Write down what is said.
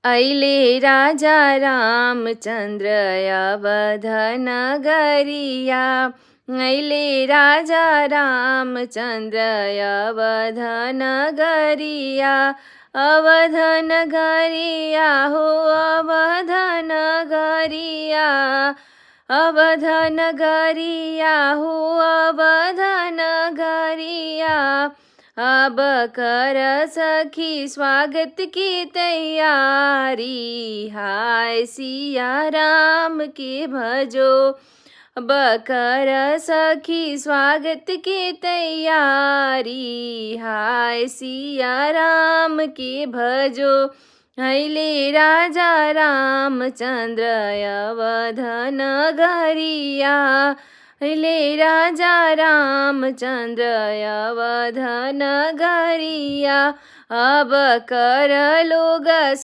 ऐले राजा रामचन्द्र अवध नगरिया। ऐले राजा रामचन्द्र अवध नगरिया। अवध नगरिया हो अवध नगरिया। अवध नगरिया हो अवध नगरिया। अब कर सखी स्वागत की तैयारी। हाय सिया राम के भजो। अब कर सखी स्वागत की तैयारी। हाय सिया राम के भजो। ऐले राजा रामचन्द्र अवध नगरिया। ऐले राजा रामचन्द्र अवध नगरिया। अब कर लोग